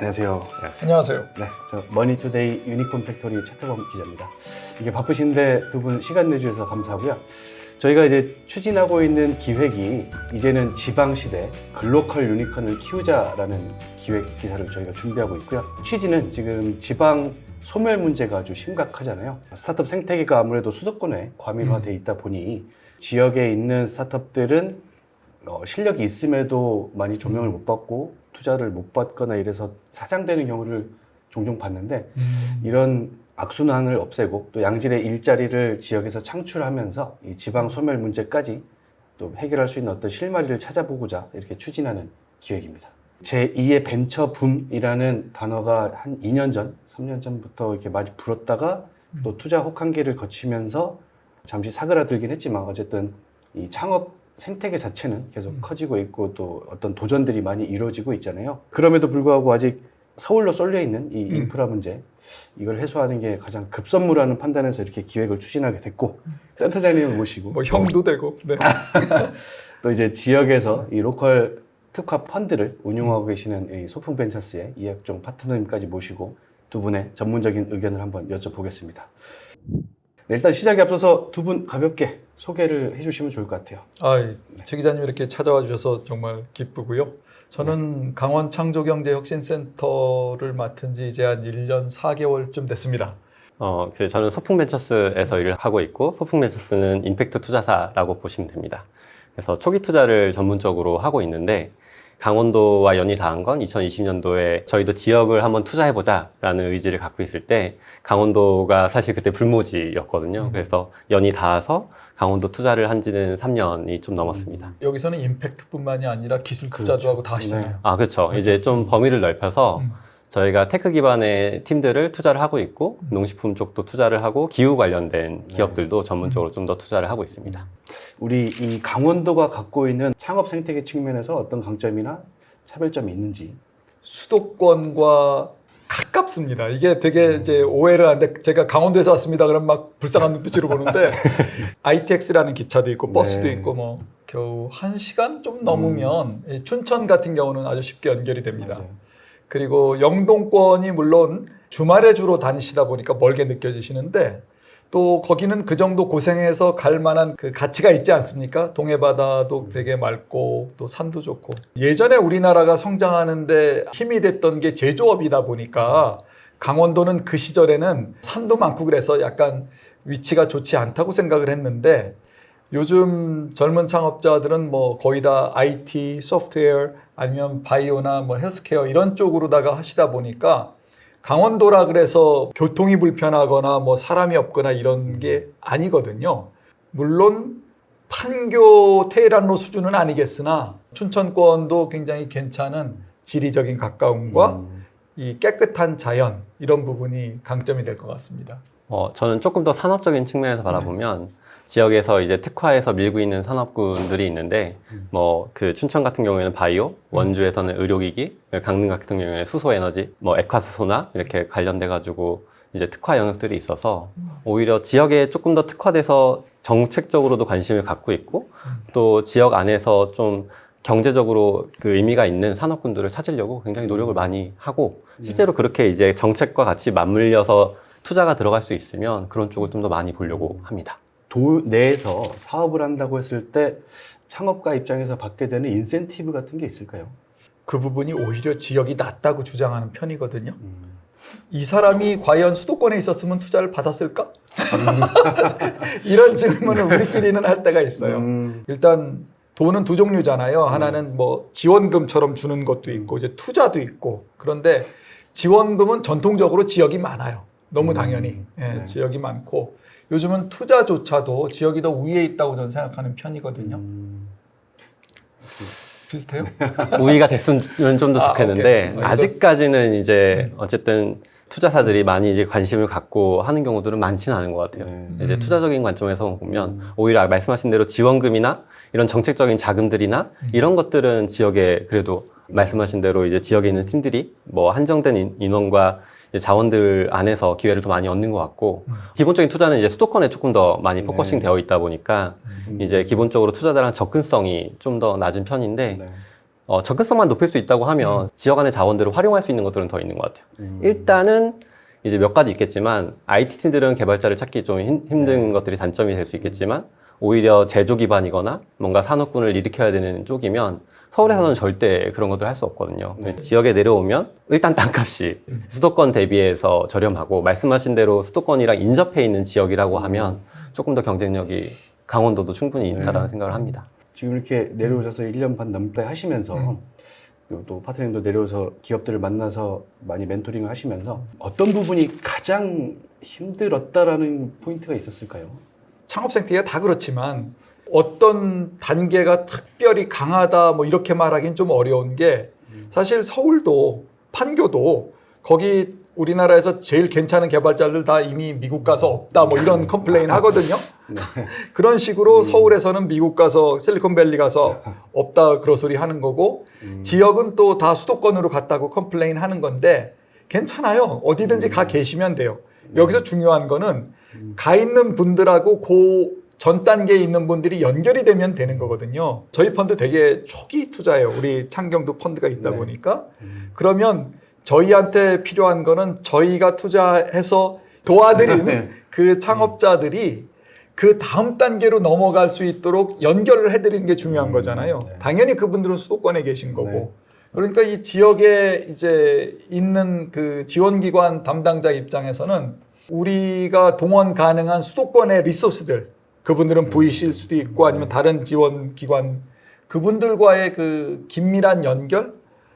안녕하세요. 안녕하세요. 네, 저 머니투데이 유니콘 팩토리 최태범 기자입니다. 이게 바쁘신데 두 분 시간 내주셔서 감사하고요. 저희가 이제 추진하고 있는 기획이 이제는 지방시대 글로컬 유니콘을 키우자라는 기획 기사를 저희가 준비하고 있고요. 취지는 지금 지방 소멸 문제가 아주 심각하잖아요. 스타트업 생태계가 아무래도 수도권에 과밀화되어 있다 보니 지역에 있는 스타트업들은 실력이 있음에도 많이 조명을 못 받고 투자를 못 받거나 이래서 사장되는 경우를 종종 봤는데 이런 악순환을 없애고 또 양질의 일자리를 지역에서 창출하면서 이 지방 소멸 문제까지 또 해결할 수 있는 어떤 실마리를 찾아보고자 이렇게 추진하는 기획입니다. 제2의 벤처 붐이라는 단어가 한 2년 전, 3년 전부터 이렇게 많이 불었다가 또 투자 혹한기를 거치면서 잠시 사그라들긴 했지만 어쨌든 이 창업 생태계 자체는 계속 커지고 있고 또 어떤 도전들이 많이 이루어지고 있잖아요. 그럼에도 불구하고 아직 서울로 쏠려 있는 이 인프라 문제, 이걸 해소하는 게 가장 급선무라는 판단에서 이렇게 기획을 추진하게 됐고, 센터장님을 모시고 뭐 형도 되고, 네. 또 이제 지역에서 이 로컬 특화 펀드를 운영하고 계시는 이 소풍벤처스의 이학종 파트너님까지 모시고 두 분의 전문적인 의견을 한번 여쭤보겠습니다. 네, 일단 시작에 앞서서 두 분 가볍게 소개를 해주시면 좋을 것 같아요. 최 기자님 이렇게 찾아와 주셔서 정말 기쁘고요. 저는 강원 창조경제혁신센터를 맡은 지 이제 한 1년 4개월쯤 됐습니다. 저는 소풍벤처스에서 일을 하고 있고, 소풍벤처스는 임팩트 투자사라고 보시면 됩니다. 그래서 초기 투자를 전문적으로 하고 있는데, 강원도와 연이 닿은 건 2020년도에 저희도 지역을 한번 투자해보자라는 의지를 갖고 있을 때 강원도가 사실 그때 불모지였거든요. 그래서 연이 닿아서 강원도 투자를 한 지는 3년이 좀 넘었습니다. 여기서는 임팩트뿐만이 아니라 기술 투자도 하고 다 하시잖아요. 그렇죠. 이제 좀 범위를 넓혀서 저희가 테크 기반의 팀들을 투자를 하고 있고 농식품 쪽도 투자를 하고 기후 관련된 기업들도 전문적으로 좀 더 투자를 하고 있습니다. 우리 이 강원도가 갖고 있는 창업 생태계 측면에서 어떤 강점이나 차별점이 있는지. 수도권과 가깝습니다. 이게 되게 이제 오해를 하는데 제가 강원도에서 왔습니다. 그럼 막 불쌍한 눈빛으로 보는데 ITX라는 기차도 있고 버스도 네. 있고 뭐 겨우 1시간 좀 넘으면 이 춘천 같은 경우는 아주 쉽게 연결이 됩니다. 맞아요. 그리고 영동권이 물론 주말에 주로 다니시다 보니까 멀게 느껴지시는데 또 거기는 그 정도 고생해서 갈 만한 그 가치가 있지 않습니까? 동해바다도 되게 맑고 또 산도 좋고. 예전에 우리나라가 성장하는데 힘이 됐던 게 제조업이다 보니까 강원도는 그 시절에는 산도 많고 그래서 약간 위치가 좋지 않다고 생각을 했는데 요즘 젊은 창업자들은 뭐 거의 다 IT, 소프트웨어 아니면 바이오나 뭐 헬스케어 이런 쪽으로다가 하시다 보니까 강원도라 그래서 교통이 불편하거나 뭐 사람이 없거나 이런 게 아니거든요. 물론 판교 테헤란로 수준은 아니겠으나 춘천권도 굉장히 괜찮은 지리적인 가까움과 이 깨끗한 자연 이런 부분이 강점이 될 것 같습니다. 저는 조금 더 산업적인 측면에서 바라보면 지역에서 이제 특화해서 밀고 있는 산업군들이 있는데 뭐 그 춘천 같은 경우에는 바이오, 원주에서는 의료기기, 강릉 같은 경우에는 수소에너지, 뭐 액화수소나 이렇게 관련돼 가지고 이제 특화 영역들이 있어서 오히려 지역에 조금 더 특화돼서 정책적으로도 관심을 갖고 있고 또 지역 안에서 좀 경제적으로 그 의미가 있는 산업군들을 찾으려고 굉장히 노력을 많이 하고 실제로 그렇게 이제 정책과 같이 맞물려서 투자가 들어갈 수 있으면 그런 쪽을 좀 더 많이 보려고 합니다. 도 내에서 사업을 한다고 했을 때 창업가 입장에서 받게 되는 인센티브 같은 게 있을까요? 그 부분이 오히려 지역이 낫다고 주장하는 편이거든요. 이 사람이 과연 수도권에 있었으면 투자를 받았을까? 이런 질문을 우리끼리는 할 때가 있어요. 일단 돈은 두 종류잖아요. 하나는 뭐 지원금처럼 주는 것도 있고 이제 투자도 있고. 그런데 지원금은 전통적으로 지역이 많아요. 너무 당연히 지역이 많고 요즘은 투자조차도 지역이 더 위에 있다고 저는 생각하는 편이거든요. 비슷해요? 우위가 됐으면 좀 더 좋겠는데 아직까지는 이제 어쨌든 투자사들이 많이 이제 관심을 갖고 하는 경우들은 많지는 않은 것 같아요. 이제 투자적인 관점에서 보면 오히려 말씀하신 대로 지원금이나 이런 정책적인 자금들이나 이런 것들은 지역에 그래도 말씀하신 대로 이제 지역에 있는 팀들이 뭐 한정된 인원과 자원들 안에서 기회를 더 많이 얻는 것 같고 기본적인 투자는 이제 수도권에 조금 더 많이 포커싱 되어 있다 보니까 이제 기본적으로 투자자랑 접근성이 좀 더 낮은 편인데 접근성만 높일 수 있다고 하면 지역 안의 자원들을 활용할 수 있는 것들은 더 있는 것 같아요. 일단은 이제 몇 가지 있겠지만 IT팀들은 개발자를 찾기 좀 힘든 것들이 단점이 될 수 있겠지만 오히려 제조 기반이거나 뭔가 산업군을 일으켜야 되는 쪽이면 서울에서는 절대 그런 것들 할 수 없거든요. 지역에 내려오면 일단 땅값이 수도권 대비해서 저렴하고 말씀하신 대로 수도권이랑 인접해 있는 지역이라고 하면 조금 더 경쟁력이 강원도도 충분히 있다라는 생각을 합니다. 지금 이렇게 내려오셔서 1년 반 넘게 하시면서 그리고 또 파트너님도 내려오서 기업들을 만나서 많이 멘토링을 하시면서 어떤 부분이 가장 힘들었다라는 포인트가 있었을까요? 창업생태계가 다 그렇지만 어떤 단계가 특별히 강하다 뭐 이렇게 말하기는 좀 어려운 게 사실 서울도 판교도 거기 우리나라에서 제일 괜찮은 개발자들 다 이미 미국 가서 없다 뭐 이런 컴플레인 하거든요. 그런 식으로 서울에서는 미국 가서 실리콘밸리 가서 없다 그런 소리 하는 거고 지역은 또 다 수도권으로 갔다고 컴플레인 하는 건데 괜찮아요. 어디든지 가 계시면 돼요. 여기서 중요한 거는 가 있는 분들하고 그 전 단계에 있는 분들이 연결이 되면 되는 거거든요. 저희 펀드 되게 초기 투자예요. 우리 창경도 펀드가 있다 보니까. 그러면 저희한테 필요한 거는 저희가 투자해서 도와드리는 그 창업자들이 그 다음 단계로 넘어갈 수 있도록 연결을 해드리는 게 중요한 거잖아요. 당연히 그분들은 수도권에 계신 거고. 그러니까 이 지역에 이제 있는 그 지원기관 담당자 입장에서는 우리가 동원 가능한 수도권의 리소스들, 그분들은 VC일 수도 있고 아니면 다른 지원기관, 그분들과의 그 긴밀한 연결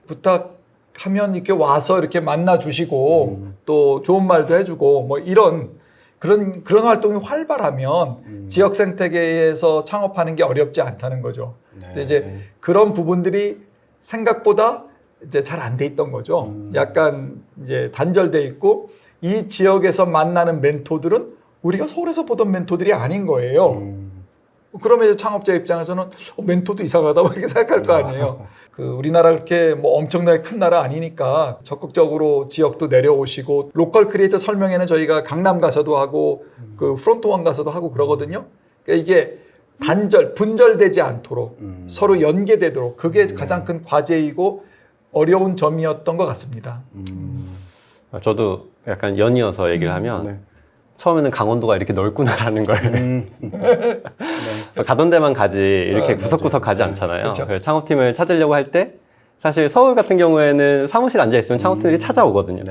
부탁하면 이렇게 와서 이렇게 만나 주시고 또 좋은 말도 해주고 뭐 이런 그런 활동이 활발하면 지역 생태계에서 창업하는 게 어렵지 않다는 거죠. 근데 이제 그런 부분들이 생각보다 이제 잘 안 돼 있던 거죠. 약간 이제 단절돼 있고 이 지역에서 만나는 멘토들은 우리가 서울에서 보던 멘토들이 아닌 거예요. 그러면 이제 창업자 입장에서는 멘토도 이상하다 뭐 이렇게 생각할 거 아니에요. 그 우리나라 그렇게 뭐 엄청나게 큰 나라 아니니까 적극적으로 지역도 내려오시고 로컬 크리에이터 설명회는 저희가 강남 가서도 하고 그 프론트원 가서도 하고 그러거든요. 그러니까 이게 분절되지 않도록 서로 연계되도록 그게 가장 큰 과제이고 어려운 점이었던 것 같습니다. 저도 약간 연이어서 얘기를 하면 처음에는 강원도가 이렇게 넓구나라는 걸 가던 데만 가지 이렇게 구석구석 가지 않잖아요. 그렇죠. 그래서 창업팀을 찾으려고 할 때 사실 서울 같은 경우에는 사무실 앉아있으면 창업팀들이 찾아오거든요.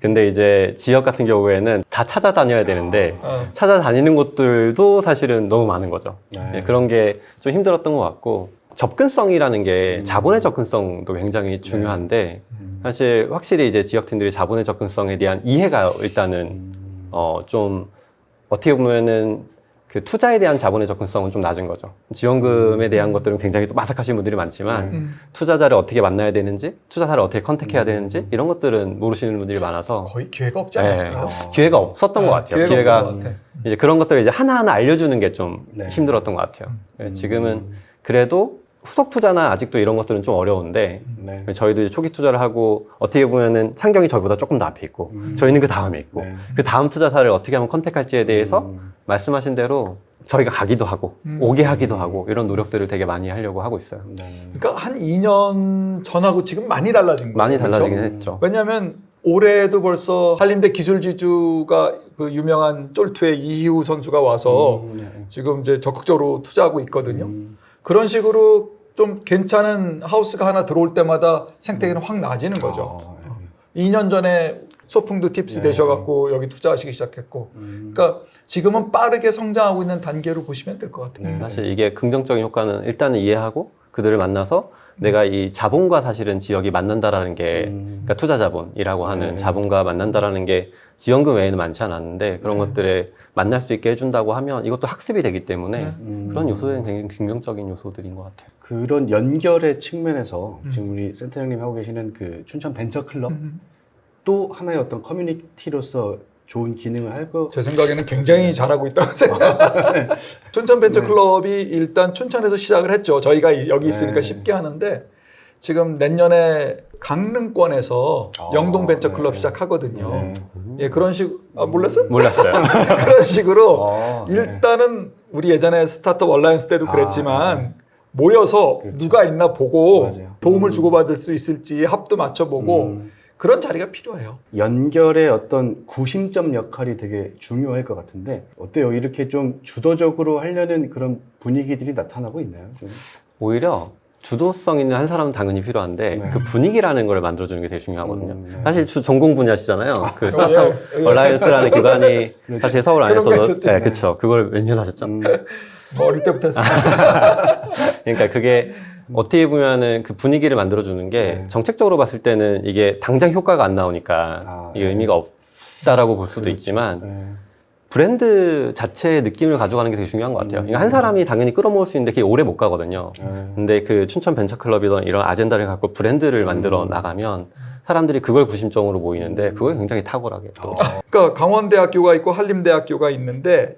근데 이제 지역 같은 경우에는 다 찾아다녀야 되는데 찾아다니는 곳들도 사실은 너무 많은 거죠. 그런 게 좀 힘들었던 것 같고 접근성이라는 게 자본의 접근성도 굉장히 중요한데 사실 확실히 이제 지역팀들이 자본의 접근성에 대한 이해가 일단은 좀 어떻게 보면은 그 투자에 대한 자본의 접근성은 좀 낮은 거죠. 지원금에 대한 것들은 굉장히 또 빠삭하신 분들이 많지만 투자자를 어떻게 만나야 되는지, 투자사를 어떻게 컨택해야 되는지 이런 것들은 모르시는 분들이 많아서 거의 기회가 없지 않았을까요? 기회가 없었던 것 같아요. 기회가 없는 것 같아. 이제 그런 것들을 이제 하나하나 알려주는 게 좀 힘들었던 것 같아요. 지금은 그래도 후속 투자나 아직도 이런 것들은 좀 어려운데 저희도 이제 초기 투자를 하고 어떻게 보면은 창경이 저희보다 조금 더 앞에 있고 저희는 그 다음에 있고 그 다음 투자사를 어떻게 하면 컨택할지에 대해서 말씀하신 대로 저희가 가기도 하고 오게 하기도 하고 이런 노력들을 되게 많이 하려고 하고 있어요. 그러니까 한 2년 전하고 지금 많이 달라진 거예요. 많이 달라지긴 그렇죠? 했죠. 왜냐하면 올해도 벌써 한림대 기술지주가 그 유명한 쫄투의 이희우 선수가 와서 지금 이제 적극적으로 투자하고 있거든요. 그런 식으로 좀 괜찮은 하우스가 하나 들어올 때마다 생태계는 확 나아지는 거죠. 2년 전에 소풍도 팁스 되셔갖고 여기 투자하시기 시작했고, 그러니까 지금은 빠르게 성장하고 있는 단계로 보시면 될 것 같아요. 사실 이게 긍정적인 효과는 일단은 이해하고 그들을 만나서 내가 이 자본과 사실은 지역이 만난다라는 게 그러니까 투자 자본이라고 하는 자본과 만난다라는 게 지원금 외에는 많지 않았는데 그런 것들에 만날 수 있게 해준다고 하면 이것도 학습이 되기 때문에 그런 요소들은 굉장히 긍정적인 요소들인 것 같아요. 그런 연결의 측면에서 지금 우리 센터 형님 하고 계시는 그 춘천 벤처클럽 또 하나의 어떤 커뮤니티로서 좋은 기능을 할 거. 제 생각에는 굉장히 잘하고 있다고 생각해요. 춘천 벤처클럽이 일단 춘천에서 시작을 했죠. 저희가 여기 있으니까 쉽게 하는데 지금 내년에 강릉권에서 영동 벤처클럽 시작하거든요. 예, 그런 식, 몰랐어요? 몰랐어요. 그런 식으로 일단은 우리 예전에 스타트업 얼라이언스 때도 그랬지만 모여서 그렇죠. 누가 있나 보고 맞아요. 도움을 주고받을 수 있을지 합도 맞춰보고 음. 그런 자리가 필요해요. 연결의 어떤 구심점 역할이 되게 중요할 것 같은데 어때요? 이렇게 좀 주도적으로 하려는 그런 분위기들이 나타나고 있나요? 좀? 오히려 주도성 있는 한 사람은 당연히 필요한데 네. 그 분위기라는 걸 만들어주는 게 되게 중요하거든요. 네. 사실 전공 분야시잖아요. 그 스타트업 예. 얼라이언스라는 기관이 사실 서울 그런 거 안에서도 있었죠. 네, 그쵸. 그걸 몇 년 하셨죠? 뭐 어릴 때부터 했어요. 그러니까 그게 어떻게 보면은 그 분위기를 만들어주는 게 네. 정책적으로 봤을 때는 이게 당장 효과가 안 나오니까 아, 이게 네. 의미가 없다라고 볼 수도 있지만 네. 브랜드 자체의 느낌을 가져가는 게 되게 중요한 것 같아요. 그러니까 한 사람이 당연히 끌어모을 수 있는데 그게 오래 못 가거든요. 근데 그 춘천 벤처클럽이던 이런 아젠다를 갖고 브랜드를 만들어 나가면 사람들이 그걸 구심점으로 모이는데 그걸 굉장히 탁월하게 또 그러니까 강원대학교가 있고 한림대학교가 있는데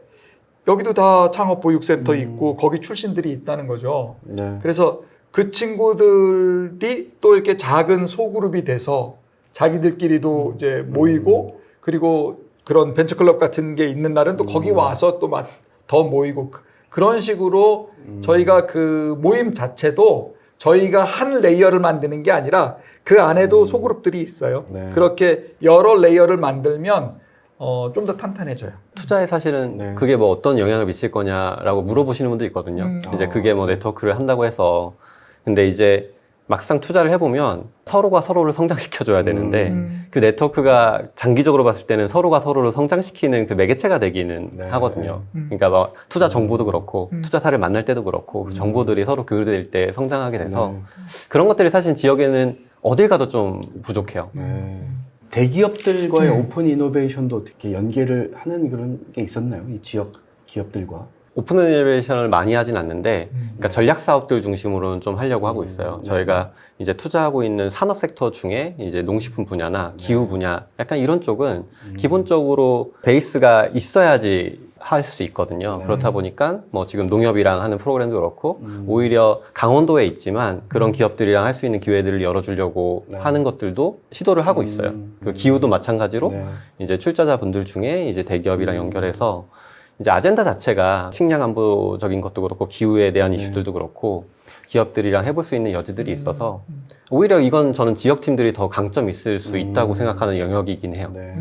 여기도 다 창업보육센터 있고 거기 출신들이 있다는 거죠. 네. 그래서 그 친구들이 또 이렇게 작은 소그룹이 돼서 자기들끼리도 이제 모이고 그리고 그런 벤처클럽 같은 게 있는 날은 또 거기 와서 또 더 모이고 그런 식으로 저희가 그 모임 자체도 저희가 한 레이어를 만드는 게 아니라 그 안에도 소그룹들이 있어요. 네. 그렇게 여러 레이어를 만들면 좀 더 탄탄해져요. 투자에 사실은 네. 그게 뭐 어떤 영향을 미칠 거냐라고 물어보시는 분도 있거든요. 이제 그게 뭐 네트워크를 한다고 해서 근데 이제 막상 투자를 해보면 서로가 서로를 성장시켜줘야 되는데 그 네트워크가 장기적으로 봤을 때는 서로가 서로를 성장시키는 그 매개체가 되기는 네. 하거든요. 그러니까 막 투자 정보도 그렇고 투자사를 만날 때도 그렇고 그 정보들이 서로 교류될 때 성장하게 돼서 네. 그런 것들이 사실 지역에는 어딜 가도 좀 부족해요. 네. 대기업들과의 오픈 이노베이션도 어떻게 연계를 하는 그런 게 있었나요? 이 지역 기업들과? 오픈 이노베이션을 많이 하진 않는데, 그러니까 전략 사업들 중심으로는 좀 하려고 하고 있어요. 저희가 이제 투자하고 있는 산업 섹터 중에 이제 농식품 분야나 기후 분야, 약간 이런 쪽은 기본적으로 베이스가 있어야지 할 수 있거든요. 그렇다 보니까 뭐 지금 농협이랑 하는 프로그램도 그렇고, 오히려 강원도에 있지만 그런 기업들이랑 할 수 있는 기회들을 열어주려고 하는 것들도 시도를 하고 있어요. 그 기후도 마찬가지로 네. 이제 출자자분들 중에 이제 대기업이랑 연결해서 이제 아젠다 자체가 식량 안보적인 것도 그렇고 기후에 대한 이슈들도 그렇고 기업들이랑 해볼 수 있는 여지들이 있어서 오히려 이건 저는 지역팀들이 더 강점 있을 수 있다고 생각하는 영역이긴 해요. 네.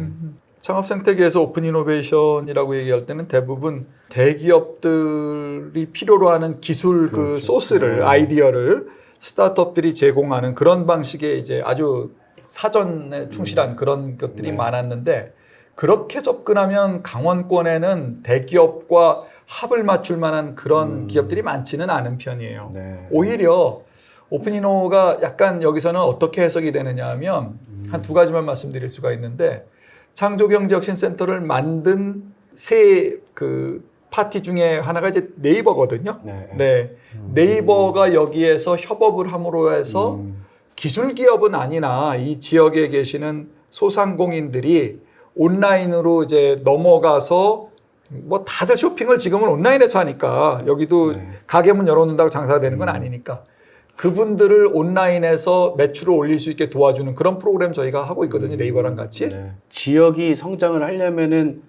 창업 생태계에서 오픈 이노베이션이라고 얘기할 때는 대부분 대기업들이 필요로 하는 기술 그 소스를 아이디어를 스타트업들이 제공하는 그런 방식의 이제 아주 사전에 충실한 그런 것들이 많았는데 그렇게 접근하면 강원권에는 대기업과 합을 맞출 만한 그런 기업들이 많지는 않은 편이에요. 네. 오히려 오픈이노가 약간 여기서는 어떻게 해석이 되느냐 하면 한 두 가지만 말씀드릴 수가 있는데 창조경제혁신센터를 만든 세 그 파티 중에 하나가 이제 네이버거든요. 네. 네이버가 여기에서 협업을 함으로 해서 기술 기업은 아니나 이 지역에 계시는 소상공인들이 온라인으로 이제 넘어가서 뭐 다들 쇼핑을 지금은 온라인에서 하니까 여기도 가게문 열어놓는다고 장사가 되는 건 아니니까 그분들을 온라인에서 매출을 올릴 수 있게 도와주는 그런 프로그램 저희가 하고 있거든요. 네이버랑 같이. 네. 지역이 성장을 하려면은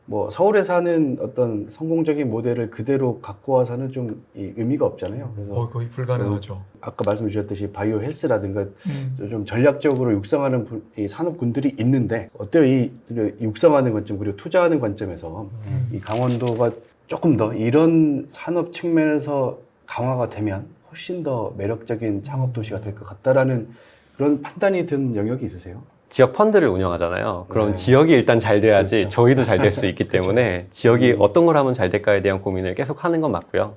뭐 서울에서 하는 어떤 성공적인 모델을 그대로 갖고 와서는 좀 이 의미가 없잖아요. 그래서 거의 불가능하죠. 아까 말씀 주셨듯이 바이오 헬스라든가 좀 전략적으로 육성하는 이 산업군들이 있는데 어때요? 이 육성하는 관점 그리고 투자하는 관점에서 이 강원도가 조금 더 이런 산업 측면에서 강화가 되면 훨씬 더 매력적인 창업 도시가 될 것 같다라는 그런 판단이 든 영역이 있으세요? 지역 펀드를 운영하잖아요. 그럼 네. 지역이 일단 잘 돼야지 그렇죠. 저희도 잘 될 수 있기 때문에 지역이 어떤 걸 하면 잘 될까에 대한 고민을 계속 하는 건 맞고요.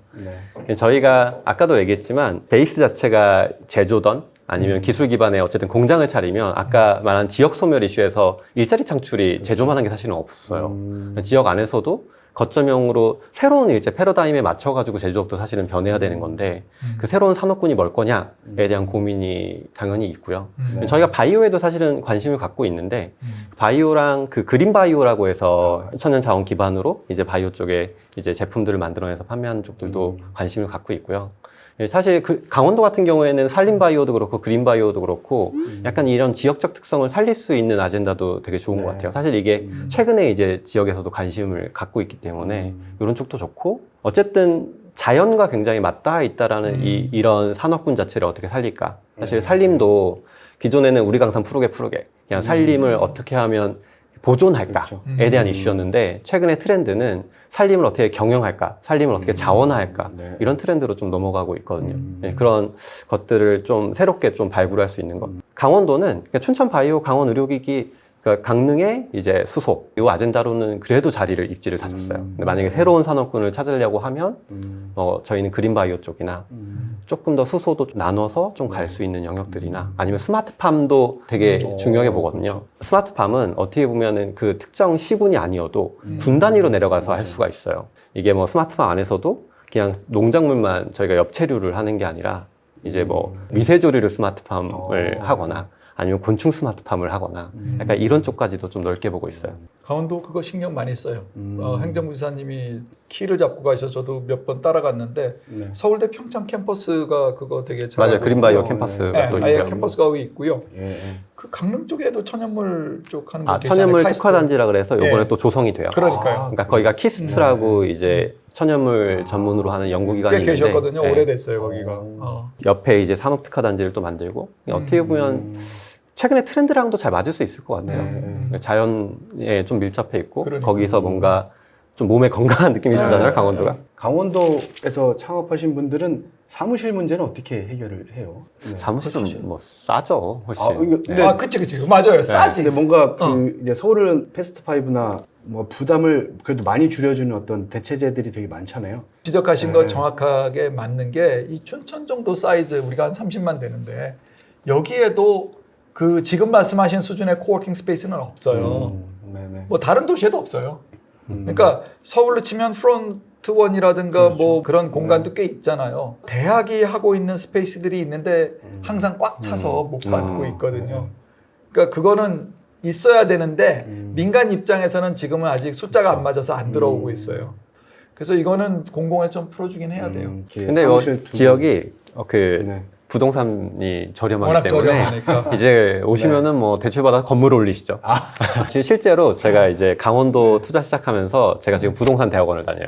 네. 저희가 아까도 얘기했지만 베이스 자체가 제조던 아니면 기술 기반의 어쨌든 공장을 차리면 아까 말한 지역 소멸 이슈에서 일자리 창출이 제조만 한 게 사실은 없어요. 지역 안에서도 거점형으로 새로운 일제 패러다임에 맞춰가지고 제조업도 사실은 변해야 되는 건데 그 새로운 산업군이 뭘 거냐에 대한 고민이 당연히 있고요. 저희가 바이오에도 사실은 관심을 갖고 있는데 바이오랑 그 그린 바이오라고 해서 천연 자원 기반으로 이제 바이오 쪽에 이제 제품들을 만들어내서 판매하는 쪽들도 관심을 갖고 있고요. 사실 그 강원도 같은 경우에는 산림 바이오도 그렇고 그린 바이오도 그렇고 약간 이런 지역적 특성을 살릴 수 있는 아젠다도 되게 좋은 것 같아요. 사실 이게 최근에 이제 지역에서도 관심을 갖고 있기 때문에 이런 쪽도 좋고 어쨌든 자연과 굉장히 맞닿아 있다라는 이런 산업군 자체를 어떻게 살릴까. 사실 살림도 기존에는 우리가 항상 푸르게 그냥 살림을 어떻게 하면 보존할까에 대한 이슈였는데 최근의 트렌드는 살림을 어떻게 경영할까, 살림을 어떻게 자원화할까 네. 이런 트렌드로 좀 넘어가고 있거든요. 네, 그런 것들을 좀 새롭게 좀 발굴할 수 있는 것. 강원도는 그러니까 춘천 바이오 강원 의료기기 그러니까 강릉의 이제 수소 이 아젠다로는 그래도 자리를 입지를 다졌어요. 근데 만약에 새로운 산업군을 찾으려고 하면 저희는 그린바이오 쪽이나 조금 더 수소도 좀 나눠서 좀 갈 수 있는 영역들이나 아니면 스마트팜도 되게 중요하게 보거든요. 스마트팜은 어떻게 보면은 그 특정 시군이 아니어도 군 단위로 내려가서 할 수가 있어요. 이게 뭐 스마트팜 안에서도 그냥 농작물만 저희가 엽채류를 하는 게 아니라 이제 뭐 미세조리를 스마트팜을 하거나 아니면 곤충 스마트팜을 하거나 약간 이런 쪽까지도 좀 넓게 보고 있어요. 강원도 그거 신경 많이 써요. 행정부지사님이 키를 잡고 가셔서 저도 몇 번 따라갔는데 네. 서울대 평창 캠퍼스가 그거 되게 잘 맞아요. 하고 그린바이오 있고요. 캠퍼스가 또 아예 있고요. 캠퍼스가 거기 있고요. 예. 그 강릉 쪽에도 천연물 쪽 하는 거 천연물 계시잖아요. 특화단지라 그래서 요번에 예. 또 조성이 돼요. 그러니까요. 그러니까 거기가 키스트라고 이제 천연물 전문으로 하는 연구기관이 꽤 있는데 계셨거든요. 네. 오래됐어요 거기가. 옆에 이제 산업특화단지를 또 만들고 어떻게 보면 최근에 트렌드랑도 잘 맞을 수 있을 것 같아요. 그러니까 자연에 좀 밀접해 있고 그러니까. 거기서 뭔가 좀 몸에 건강한 느낌이 주잖아요. 강원도가. 강원도에서 창업하신 분들은 사무실 문제는 어떻게 해결을 해요? 네. 사무실은 뭐 싸죠. 훨씬. 이거- 네. 네. 그치 맞아요. 싸지. 근데 뭔가 이제 서울은 패스트파이브나 뭐 부담을 그래도 많이 줄여주는 어떤 대체제들이 되게 많잖아요. 지적하신 거 정확하게 맞는 게 이 춘천 정도 사이즈 우리가 한 30만 되는데 여기에도 그 지금 말씀하신 수준의 코워킹 스페이스는 없어요. 네네. 뭐 다른 도시에도 없어요. 그러니까 서울로 치면 프론트원이라든가 뭐 그런 공간도 꽤 있잖아요. 대학이 하고 있는 스페이스들이 있는데 항상 꽉 차서 못 받고 있거든요. 그러니까 그거는 있어야 되는데 민간 입장에서는 지금은 아직 숫자가 안 맞아서 안 들어오고 있어요. 그래서 이거는 공공에 좀 풀어주긴 해야 돼요. 근데 요 지역이 그 네. 부동산이 저렴하기 워낙 때문에 저렴하니까. 이제 오시면은 뭐 대출받아 건물 올리시죠. 실제로 제가 이제 강원도 투자 시작하면서 제가 지금 부동산 대학원을 다녀요.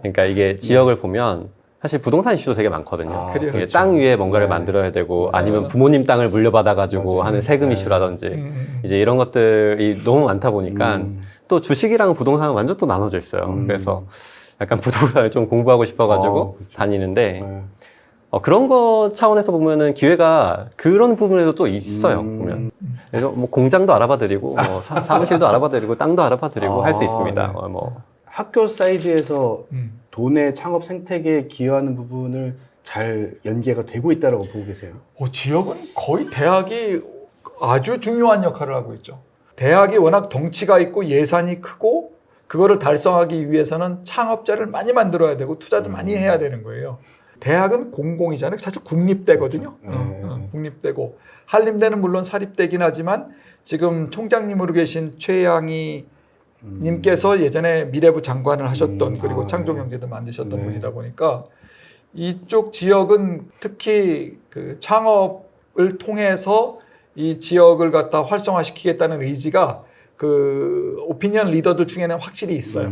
그러니까 이게 지역을 보면 사실 부동산 이슈도 되게 많거든요. 그래요. 이게 땅 위에 뭔가를 만들어야 되고 아니면 부모님 땅을 물려받아가지고 하는 세금 이슈라든지 이제 이런 것들이 너무 많다 보니까 또 주식이랑 부동산은 완전 또 나눠져 있어요. 그래서 약간 부동산을 좀 공부하고 싶어가지고 그렇죠. 다니는데 네. 그런 거 차원에서 보면은 기회가 그런 부분에도 또 있어요. 보면 그래서 뭐 공장도 알아봐드리고 뭐 사무실도 알아봐드리고 땅도 알아봐드리고 할 수 있습니다. 네. 뭐 학교 사이드에서 도내 창업 생태계에 기여하는 부분을 잘 연계가 되고 있다고 보고 계세요. 지역은 거의 대학이 아주 중요한 역할을 하고 있죠. 대학이 워낙 덩치가 있고 예산이 크고 그거를 달성하기 위해서는 창업자를 많이 만들어야 되고 투자도 많이 해야 되는 거예요. 대학은 공공이잖아요. 사실 국립대거든요. 국립대고 한림대는 물론 사립대긴 하지만 지금 총장님으로 계신 최양희 님께서 예전에 미래부 장관을 하셨던 그리고 창조경제도 만드셨던 분이다 보니까 이쪽 지역은 특히 그 창업을 통해서 이 지역을 갖다 활성화시키겠다는 의지가 그 오피니언 리더들 중에는 확실히 있어요.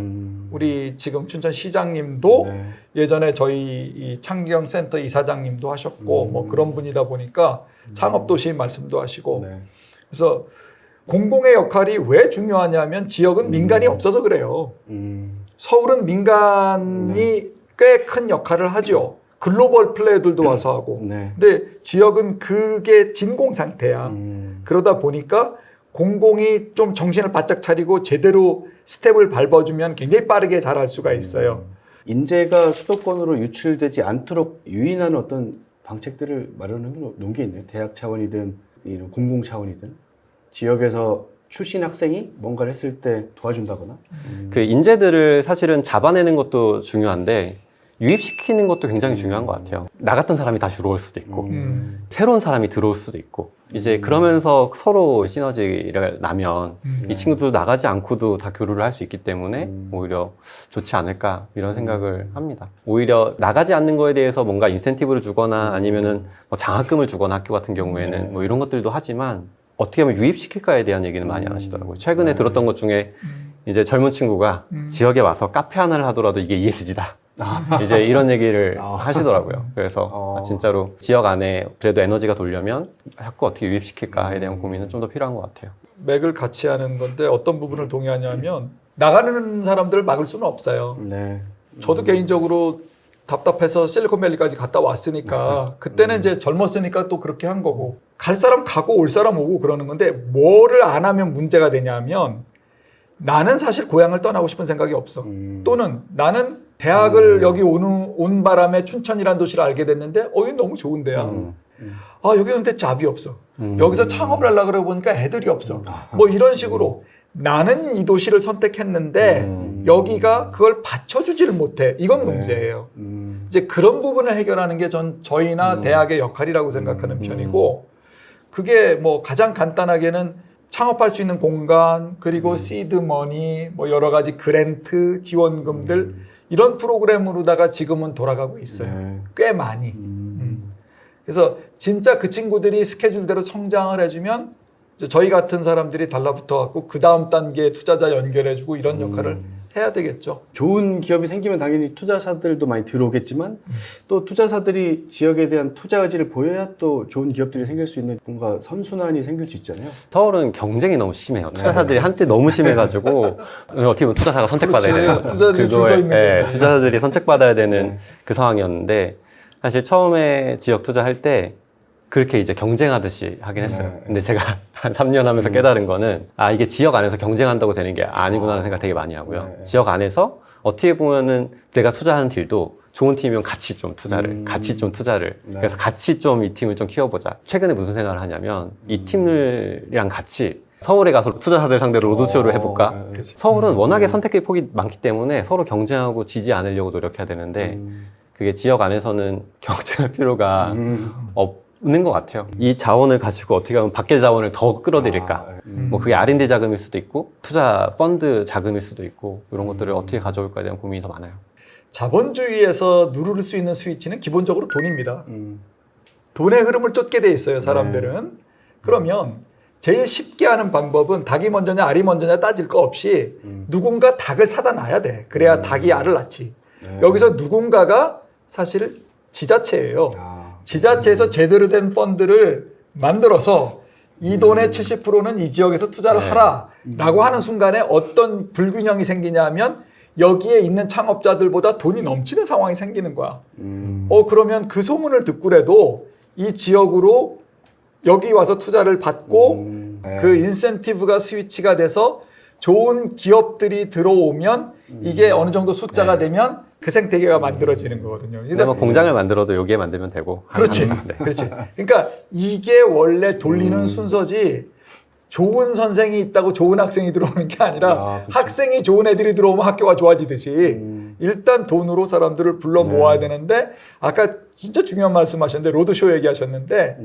우리 지금 춘천시장님도 네. 예전에 저희 이 창경센터 이사장님도 하셨고 뭐 그런 분이다 보니까 창업도시 말씀도 하시고 네. 그래서 공공의 역할이 왜 중요하냐면 지역은 민간이 없어서 그래요. 서울은 민간이 꽤 큰 역할을 하죠. 글로벌 플레이들도 와서 하고. 네. 근데 지역은 그게 진공 상태야. 그러다 보니까 공공이 좀 정신을 바짝 차리고 제대로 스텝을 밟아주면 굉장히 빠르게 잘할 수가 있어요. 인재가 수도권으로 유출되지 않도록 유인하는 어떤 방책들을 마련해 놓은 게 있나요? 대학 차원이든 이런 공공 차원이든 지역에서 출신 학생이 뭔가를 했을 때 도와준다거나. 그 인재들을 사실은 잡아내는 것도 중요한데 유입시키는 것도 굉장히 중요한 것 같아요. 나갔던 사람이 다시 들어올 수도 있고 새로운 사람이 들어올 수도 있고 이제 그러면서 서로 시너지를 나면 이 친구도 나가지 않고도 다 교류를 할 수 있기 때문에 오히려 좋지 않을까 이런 생각을 합니다. 오히려 나가지 않는 거에 대해서 뭔가 인센티브를 주거나 아니면은 뭐 장학금을 주거나 학교 같은 경우에는 뭐 이런 것들도 하지만 어떻게 하면 유입시킬까에 대한 얘기는 많이 안 하시더라고요. 최근에 들었던 것 중에 이제 젊은 친구가 지역에 와서 카페 하나를 하더라도 이게 ESG다. 이제 이런 얘기를 아. 하시더라고요. 그래서 진짜로 지역 안에 그래도 에너지가 돌려면 자꾸 어떻게 유입시킬까에 대한 고민은 좀 더 필요한 것 같아요. 맥을 같이 하는 건데 어떤 부분을 동의하냐면 나가는 사람들을 막을 수는 없어요. 네. 저도 개인적으로 답답해서 실리콘밸리까지 갔다 왔으니까 그때는 이제 젊었으니까 또 그렇게 한 거고 갈 사람 가고 올 사람 오고 그러는 건데 뭐를 안 하면 문제가 되냐면 나는 사실 고향을 떠나고 싶은 생각이 없어. 또는 나는 대학을 여기 온 바람에 춘천이라는 도시를 알게 됐는데 여기 너무 좋은 데야. 아 여기 근데 잡이 없어. 여기서 창업을 하려고 그러고 보니까 애들이 없어. 뭐 이런 식으로 나는 이 도시를 선택했는데 여기가 그걸 받쳐주지를 못해. 이건 문제예요. 이제 그런 부분을 해결하는 게 저희나 대학의 역할이라고 생각하는 편이고 그게 뭐 가장 간단하게는 창업할 수 있는 공간 그리고 시드 머니 뭐 여러 가지 그랜트 지원금들 이런 프로그램으로다가 지금은 돌아가고 있어요. 네. 꽤 많이. 그래서 진짜 그 친구들이 스케줄대로 성장을 해주면 이제 저희 같은 사람들이 달라붙어 갖고 그 다음 단계에 투자자 연결해주고 이런 역할을 해야 되겠죠. 좋은 기업이 생기면 당연히 투자사들도 많이 들어오겠지만 또 투자사들이 지역에 대한 투자 의지를 보여야 또 좋은 기업들이 생길 수 있는 뭔가 선순환이 생길 수 있잖아요. 서울은 경쟁이 너무 심해요. 투자사들이 한때 너무 심해가지고 어떻게 보면 투자사가 선택받아야 되는 거죠. 투자자들이 줄 서 있는 거죠. 투자자들이 선택받아야 되는 그 상황이었는데 사실 처음에 지역 투자할 때 그렇게 이제 경쟁하듯이 하긴 했어요. 근데 제가 한 3년 하면서 깨달은 거는 이게 지역 안에서 경쟁한다고 되는 게 아니구나라는 생각 되게 많이 하고요. 지역 안에서 어떻게 보면은 내가 투자하는 딜도 좋은 팀이면 같이 좀 투자를 그래서 같이 좀 이 팀을 좀 키워보자. 최근에 무슨 생각을 하냐면 이 팀이랑 같이 서울에 가서 투자사들 상대로 로드쇼를 해볼까? 서울은 워낙에 선택의 폭이 많기 때문에 서로 경쟁하고 지지 않으려고 노력해야 되는데 그게 지역 안에서는 경쟁할 필요가 없는 것 같아요. 이 자원을 가지고 어떻게 하면 밖의 자원을 더 끌어들일까? 뭐 그게 R&D 자금일 수도 있고 투자 펀드 자금일 수도 있고 이런 것들을 어떻게 가져올까에 대한 고민이 더 많아요. 자본주의에서 누를 수 있는 스위치는 기본적으로 돈입니다. 돈의 흐름을 쫓게 돼 있어요, 사람들은. 그러면 제일 쉽게 하는 방법은 닭이 먼저냐 알이 먼저냐 따질 거 없이 누군가 닭을 사다 놔야 돼. 그래야 닭이 알을 낳지. 여기서 누군가가 사실 지자체예요. 지자체에서 제대로 된 펀드를 만들어서 이 돈의 70%는 이 지역에서 투자를 하라라고 하는 순간에 어떤 불균형이 생기냐면 여기에 있는 창업자들보다 돈이 넘치는 상황이 생기는 거야. 그러면 그 소문을 듣고라도 이 지역으로 여기 와서 투자를 받고 그 인센티브가 스위치가 돼서 좋은 기업들이 들어오면 이게 어느 정도 숫자가 되면 그 생태계가 만들어지는 거거든요. 그래서 뭐 공장을 만들어도 여기에 만들면 되고. 그렇지. 네. 그렇지. 그러니까 이게 원래 돌리는 순서지 좋은 선생이 있다고 좋은 학생이 들어오는 게 아니라 학생이 좋은 애들이 들어오면 학교가 좋아지듯이 일단 돈으로 사람들을 불러 모아야 되는데 아까 진짜 중요한 말씀 하셨는데 로드쇼 얘기하셨는데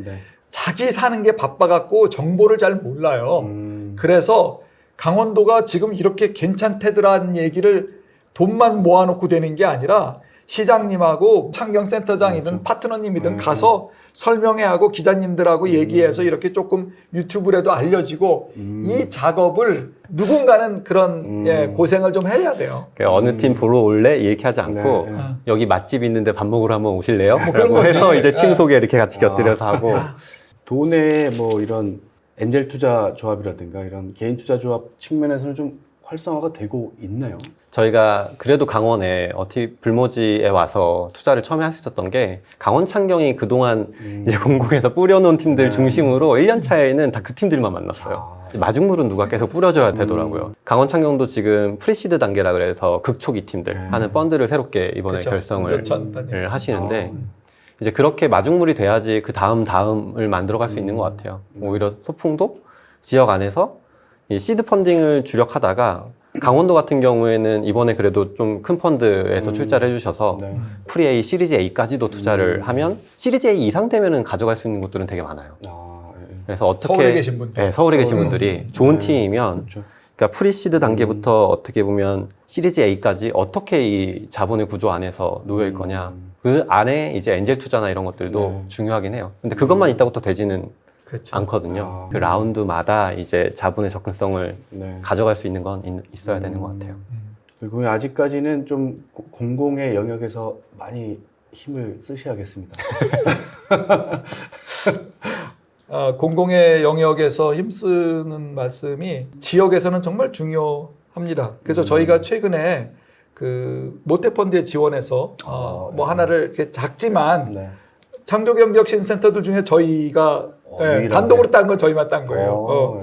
자기 사는 게 바빠갖고 정보를 잘 몰라요. 그래서 강원도가 지금 이렇게 괜찮대더라는 얘기를 돈만 모아놓고 되는 게 아니라 시장님하고 창경센터장이든 파트너님이든 가서 설명회하고 기자님들하고 얘기해서 이렇게 조금 유튜브라도 알려지고 이 작업을 누군가는 그런 고생을 좀 해야 돼요. 어느 팀 보러 올래? 이렇게 하지 않고 여기 맛집 있는데 밥 먹으러 한번 오실래요? 뭐 그런 라고 거지. 해서 이제 팀 소개 이렇게 같이 곁들여서 하고 돈의 뭐 이런 엔젤 투자 조합이라든가 이런 개인 투자 조합 측면에서는 좀 활성화가 되고 있나요? 저희가 그래도 강원에 불모지에 와서 투자를 처음에 할 수 있었던 게 강원 창경이 그동안 이제 공공에서 뿌려놓은 팀들 중심으로 1년 차에는 다 그 팀들만 만났어요. 마중물은 누가 계속 뿌려줘야 되더라고요. 강원 창경도 지금 프리시드 단계라 그래서 극초기 팀들 하는 펀드를 새롭게 이번에 그쵸. 결성을 몇천 단위. 하시는데 이제 그렇게 마중물이 돼야지 그 다음을 만들어갈 수 있는 것 같아요. 오히려 소풍도 지역 안에서 이 시드 펀딩을 주력하다가 강원도 같은 경우에는 이번에 그래도 좀 큰 펀드에서 출자를 해주셔서 프리-A, 시리즈 A까지도 투자를 하면 시리즈 A 이상 되면은 가져갈 수 있는 곳들은 되게 많아요. 그래서 어떻게 서울에 계신 분들. 네, 서울에 계신 분들이 좋은 팀이면 그러니까 프리시드 단계부터 어떻게 보면 시리즈 A까지 어떻게 이 자본의 구조 안에서 놓여 있거냐 그 안에 이제 엔젤 투자나 이런 것들도 중요하긴 해요. 근데 그것만 있다고 또 되지는 그렇죠. 않거든요. 그 라운드마다 이제 자본의 접근성을 가져갈 수 있는 건 있어야 되는 것 같아요. 그리고 아직까지는 좀 공공의 영역에서 많이 힘을 쓰셔야겠습니다. 공공의 영역에서 힘쓰는 말씀이 지역에서는 정말 중요합니다. 그래서 저희가 최근에 그 모태펀드에 지원해서 뭐 하나를 이렇게 작지만 네. 창조경제혁신센터들 중에 저희가 유일하게. 단독으로 딴 건 저희만 딴 거예요.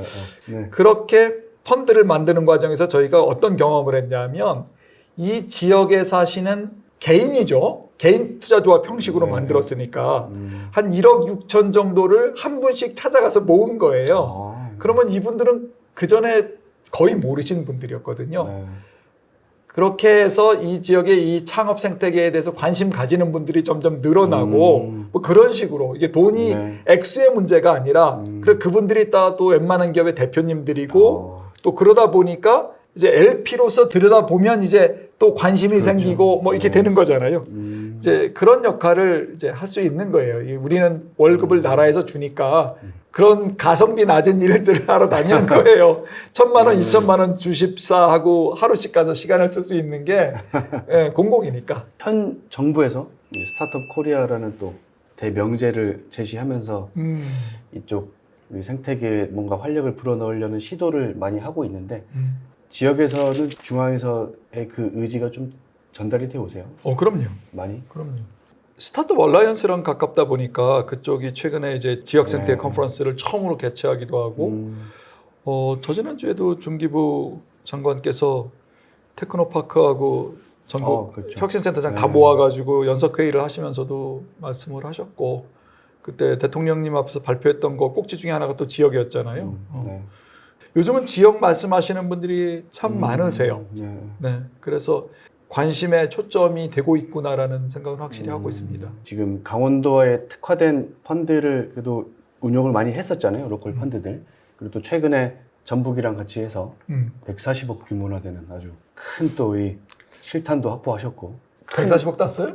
네. 그렇게 펀드를 만드는 과정에서 저희가 어떤 경험을 했냐면 이 지역에 사시는 개인이죠. 개인 투자조합 형식으로 네. 만들었으니까 한 1억 6천 정도를 한 분씩 찾아가서 모은 거예요. 그러면 이분들은 그 전에 거의 모르시는 분들이었거든요. 네. 그렇게 해서 이 지역의 이 창업 생태계에 대해서 관심 가지는 분들이 점점 늘어나고 뭐 그런 식으로 이게 돈이 네. 액수의 문제가 아니라 그래 그분들이 또 웬만한 기업의 대표님들이고 또 그러다 보니까 이제 LP로서 들여다보면 이제 또 관심이 그렇죠. 생기고 뭐 이렇게 되는 거잖아요. 이제 그런 역할을 이제 할 수 있는 거예요. 우리는 월급을 나라에서 주니까 그런 가성비 낮은 일들을 하러 다니는 거예요. 1,000만 원, 2,000만 원 주십사하고 하루씩 가서 시간을 쓸 수 있는 게 공공이니까. 현 정부에서 이 스타트업 코리아라는 또 대명제를 제시하면서 이쪽 우리 생태계에 뭔가 활력을 불어넣으려는 시도를 많이 하고 있는데 지역에서는 중앙에서의 그 의지가 좀 전달이 되어 오세요? 그럼요. 많이? 그럼요. 스타트업 얼라이언스랑 가깝다 보니까 그쪽이 최근에 이제 지역 생태 컨퍼런스를 처음으로 개최하기도 하고 저지난주에도 중기부 장관께서 테크노파크하고 전국 그렇죠. 혁신센터장 다 모아가지고 연석회의를 하시면서도 말씀을 하셨고 그때 대통령님 앞에서 발표했던 거 꼭지 중에 하나가 또 지역이었잖아요. 네. 요즘은 지역 말씀하시는 분들이 참 많으세요. 네. 네, 그래서 관심의 초점이 되고 있구나라는 생각을 확실히 하고 있습니다. 지금 강원도에 특화된 펀드를 그래도 운용을 많이 했었잖아요. 로컬 펀드들. 그리고 또 최근에 전북이랑 같이 해서 140억 규모나 되는 아주 큰 또 이 실탄도 확보하셨고 140억 땄어요?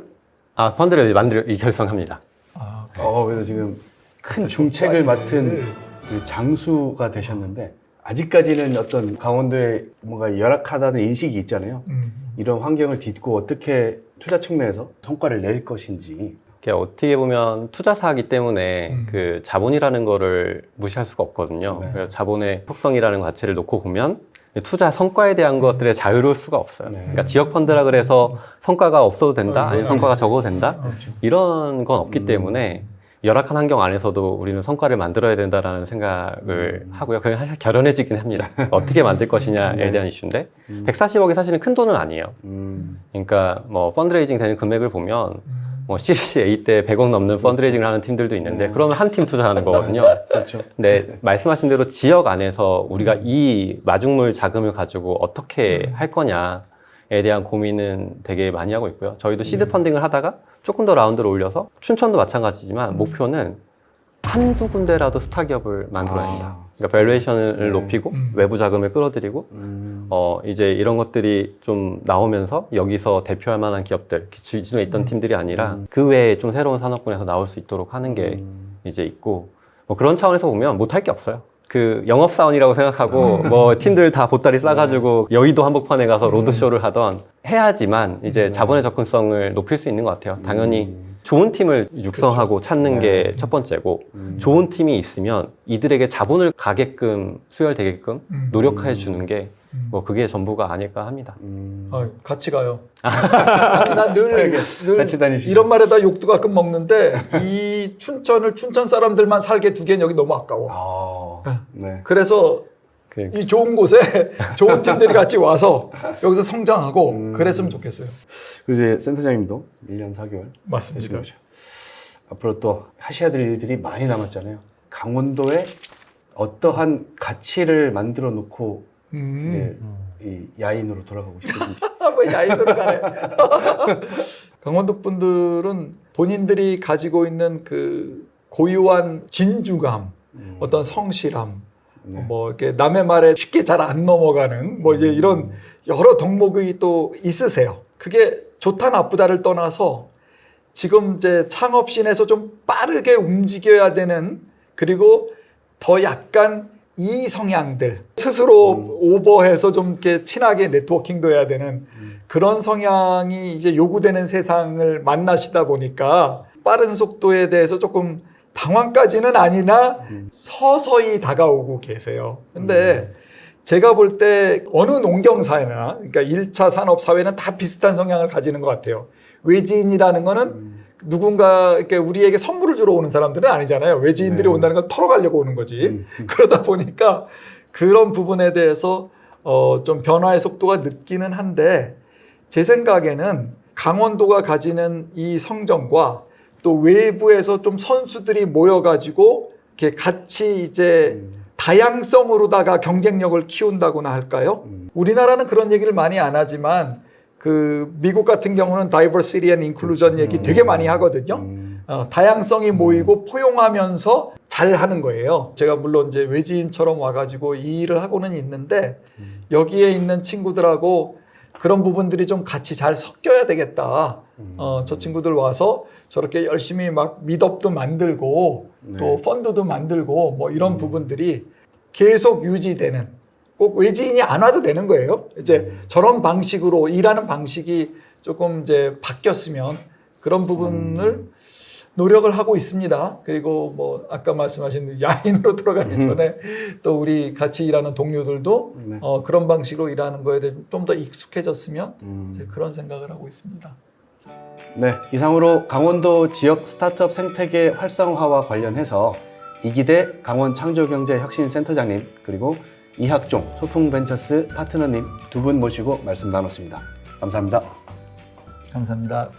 펀드를 결성합니다. 그래서 지금 큰 중책을 맡은 그 장수가 되셨는데 아직까지는 어떤 강원도에 뭔가 열악하다는 인식이 있잖아요. 이런 환경을 딛고 어떻게 투자 측면에서 성과를 낼 것인지. 어떻게 보면 투자사이기 때문에 그 자본이라는 거를 무시할 수가 없거든요. 네. 그래서 자본의 속성이라는 가치를 놓고 보면 투자 성과에 대한 것들에 자유로울 수가 없어요. 네. 그러니까 지역 펀드라 그래서 성과가 없어도 된다, 아니면 성과가 적어도 된다, 그렇죠. 이런 건 없기 때문에 열악한 환경 안에서도 우리는 성과를 만들어야 된다라는 생각을 하고요. 그냥 사실 결연해지긴 합니다. 어떻게 만들 것이냐에 대한 이슈인데 140억이 사실은 큰 돈은 아니에요. 그러니까 뭐 펀드레이징 되는 금액을 보면 뭐 시리즈 A 때 100억 넘는 펀드레이징을 하는 팀들도 있는데 그러면 한 팀 투자하는 거거든요. 그렇죠. 근데 말씀하신 대로 지역 안에서 우리가 이 마중물 자금을 가지고 어떻게 할 거냐에 대한 고민은 되게 많이 하고 있고요. 저희도 시드 펀딩을 하다가 조금 더 라운드를 올려서 춘천도 마찬가지지만 목표는 한두 군데라도 스타기업을 만들어야 된다. 그러니까 밸류에이션을 높이고 외부 자금을 끌어들이고 이제 이런 것들이 좀 나오면서 여기서 대표할 만한 기업들, 기존에 있던 팀들이 아니라 그 외에 좀 새로운 산업군에서 나올 수 있도록 하는 게 이제 있고 뭐 그런 차원에서 보면 못할 게 없어요. 그 영업사원이라고 생각하고 뭐 팀들 다 보따리 싸가지고 여의도 한복판에 가서 로드쇼를 하던 해야지만 이제 자본의 접근성을 높일 수 있는 것 같아요. 당연히 좋은 팀을 육성하고 찾는 게 첫 번째고 좋은 팀이 있으면 이들에게 자본을 가게끔 수혈되게끔 노력해 주는 게 뭐 그게 전부가 아닐까 합니다. 같이 가요. 난 늘 같이 다니시죠. 이런 말에다 욕도 가끔 먹는데 이 춘천을 춘천 사람들만 살게 두기엔 여기 너무 아까워. 네. 그래서 이 좋은 곳에 좋은 팀들이 같이 와서 여기서 성장하고 그랬으면 좋겠어요. 그리고 이제 센터장님도 1년 4개월 맞습니다. 하시죠. 앞으로 또 하셔야 될 일들이 많이 남았잖아요. 강원도에 어떠한 가치를 만들어 놓고 이제 이 야인으로 돌아가고 싶으신지. 뭐 야인으로 가네. 강원도 분들은 본인들이 가지고 있는 그 고유한 진주감, 어떤 성실함, 뭐 이렇게 남의 말에 쉽게 잘 안 넘어가는 뭐 이제 이런 여러 덕목이 또 있으세요. 그게 좋다 나쁘다를 떠나서 지금 이제 창업신에서 좀 빠르게 움직여야 되는 그리고 더 약간 이 성향들 스스로 오버해서 좀 이렇게 친하게 네트워킹도 해야 되는 그런 성향이 이제 요구되는 세상을 만나시다 보니까 빠른 속도에 대해서 조금 당황까지는 아니나 서서히 다가오고 계세요. 근데 제가 볼 때 어느 농경사회나 그러니까 1차 산업사회는 다 비슷한 성향을 가지는 것 같아요. 외지인이라는 거는 누군가 이렇게 우리에게 선물을 주러 오는 사람들은 아니잖아요. 외지인들이 네. 온다는 건 털어가려고 오는 거지. 그러다 보니까 그런 부분에 대해서 좀 변화의 속도가 늦기는 한데 제 생각에는 강원도가 가지는 이 성정과 또 외부에서 좀 선수들이 모여가지고 이렇게 같이 이제 다양성으로다가 경쟁력을 키운다고나 할까요? 우리나라는 그런 얘기를 많이 안 하지만 그 미국 같은 경우는 diversity and inclusion 얘기 되게 많이 하거든요. 다양성이 모이고 포용하면서 잘 하는 거예요. 제가 물론 이제 외지인처럼 와가지고 이 일을 하고는 있는데 여기에 있는 친구들하고 그런 부분들이 좀 같이 잘 섞여야 되겠다. 저 친구들 와서 저렇게 열심히 막 미덥도 만들고 또 펀드도 만들고 뭐 이런 부분들이 계속 유지되는, 꼭 외지인이 안 와도 되는 거예요. 이제 저런 방식으로 일하는 방식이 조금 이제 바뀌었으면 그런 부분을 노력을 하고 있습니다. 그리고 뭐 아까 말씀하신 야인으로 들어가기 전에 또 우리 같이 일하는 동료들도 그런 방식으로 일하는 거에 대해 좀 더 익숙해졌으면 이제 그런 생각을 하고 있습니다. 네, 이상으로 강원도 지역 스타트업 생태계 활성화와 관련해서 이기대 강원창조경제혁신센터장님 그리고 이학종 소풍벤처스 파트너님 두 분 모시고 말씀 나눴습니다. 감사합니다. 감사합니다.